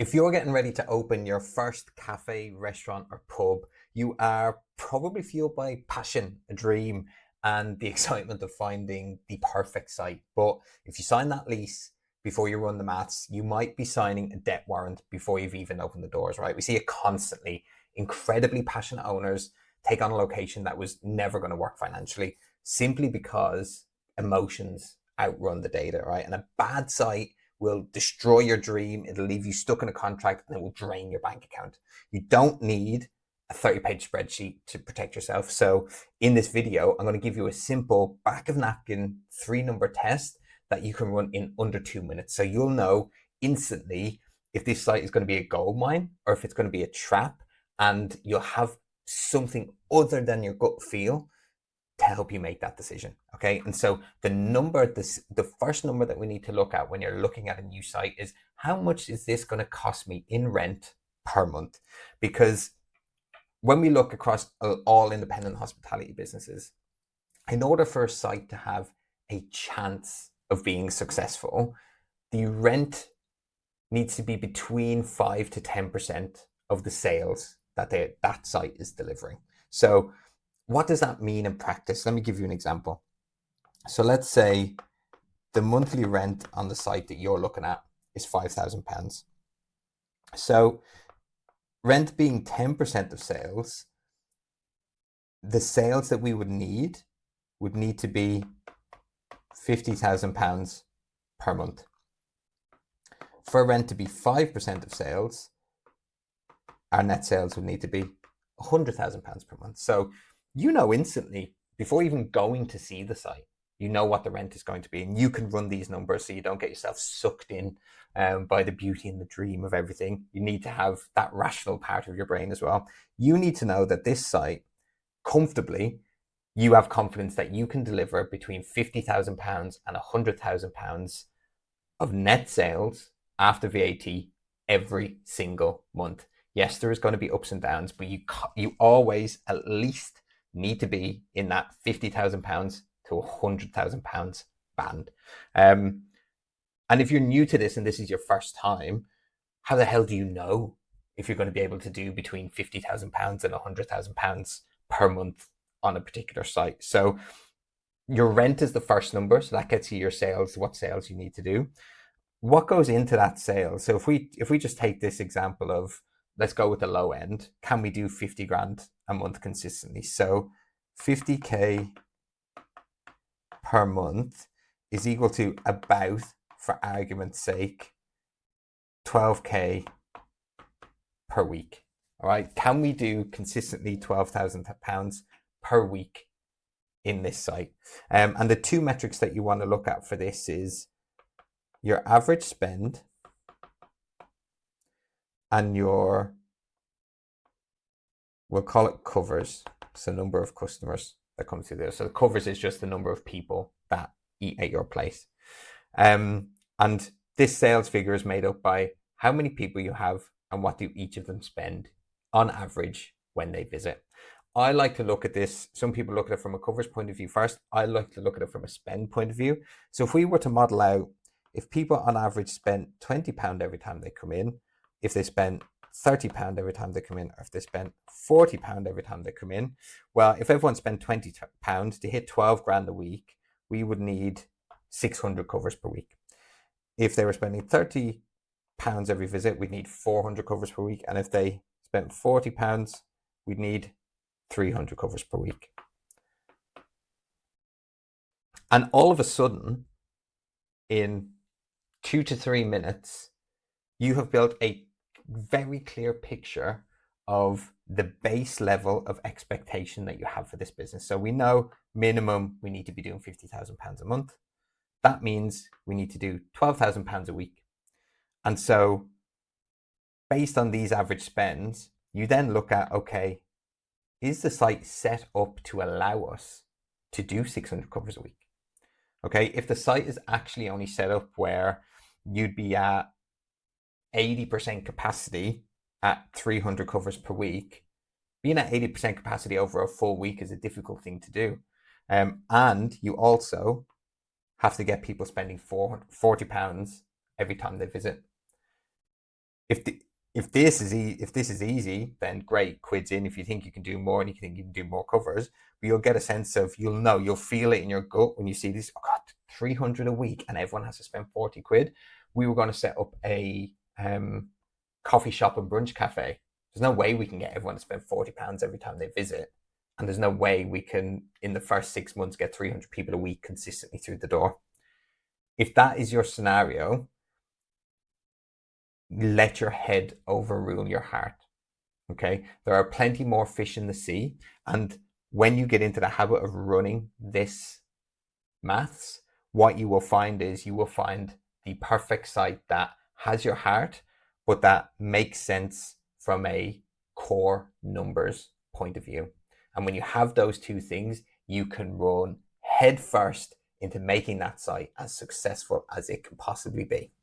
If you're getting ready to open your first cafe, restaurant, or pub, you are probably fueled by passion, a dream, and the excitement of finding the perfect site. But if you sign that lease before you run the maths, you might be signing a debt warrant before you've even opened the doors, right? We see it constantly. Incredibly passionate owners take on a location that was never going to work financially simply because emotions outrun the data, right? And a bad site will destroy your dream. It'll leave you stuck in a contract and it will drain your bank account. You don't need a 30-page spreadsheet to protect yourself. So in this video, I'm going to give you a simple back of napkin 3-number test that you can run in under 2 minutes. So you'll know instantly if this site is going to be a gold mine or if it's going to be a trap, and you'll have something other than your gut feel to help you make that decision. Okay. And so the first number that we need to look at when you're looking at a new site is how much is this going to cost me in rent per month? Because when we look across all independent hospitality businesses, in order for a site to have a chance of being successful, the rent needs to be between 5 to 10% of the sales that site is delivering. So what does that mean in practice? Let me give you an example. So let's say the monthly rent on the site that you're looking at is £5,000. So rent being 10% of sales, the sales that we would need to be £50,000 per month. For rent to be 5% of sales, our net sales would need to be £100,000 per month. So you know instantly, before even going to see the site, you know what the rent is going to be, and you can run these numbers so you don't get yourself sucked in by the beauty and the dream of everything. You need to have that rational part of your brain as well. You need to know that this site, comfortably, you have confidence that you can deliver between £50,000 and £100,000 of net sales after VAT every single month. Yes, there is going to be ups and downs, but you always at least need to be in that £50,000 to £100,000 band. And if you're new to this and this is your first time, how the hell do you know if you're going to be able to do between £50,000 and £100,000 per month on a particular site? So your rent is the first number, so that gets you your sales, what sales you need to do. What goes into that sale? So if we just take this example of, let's go with the low end, can we do 50 grand a month consistently? So 50k per month is equal to about, for argument's sake, 12k per week. All right, can we do consistently £12,000 per week in this site? And the two metrics that you want to look at for this is your average spend and your, we'll call it covers, so number of customers that come through there. So the covers is just the number of people that eat at your place. And this sales figure is made up by how many people you have and what do each of them spend on average when they visit. I like to look at this, some people look at it from a covers point of view first. I like to look at it from a spend point of view. So if we were to model out, if people on average spend £20 every time they come in, if they spend £30 every time they come in, or if they spend £40 every time they come in, well, if everyone spent £20 to hit 12 grand a week, we would need 600 covers per week. If they were spending £30 every visit, we'd need 400 covers per week. And if they spent £40, we'd need 300 covers per week. And all of a sudden, in 2 to 3 minutes, you have built a very clear picture of the base level of expectation that you have for this business. So we know minimum we need to be doing £50,000 a month. That means we need to do £12,000 a week. And so based on these average spends, you then look at, okay, is the site set up to allow us to do 600 covers a week? Okay, if the site is actually only set up where you'd be at 80% capacity at 300 covers per week, being at 80% capacity over a full week is a difficult thing to do. And you also have to get people spending £40 every time they visit. if the, if this is easy, then great, quids in. If you think you can do more and you think you can do more covers, but you'll get a sense of, you'll feel it in your gut when you see this. Oh God, 300 a week, and everyone has to spend 40 quid. We were going to set up a coffee shop and brunch cafe. There's no way we can get everyone to spend £40 every time they visit, and there's no way we can, in the first 6 months, get 300 people a week consistently through the door. If that is your scenario, let your head overrule your heart. Okay, there are plenty more fish in the sea, and when you get into the habit of running this maths, what you will find is you will find the perfect site that has your heart, but that makes sense from a core numbers point of view. And when you have those two things, you can run head first into making that site as successful as it can possibly be.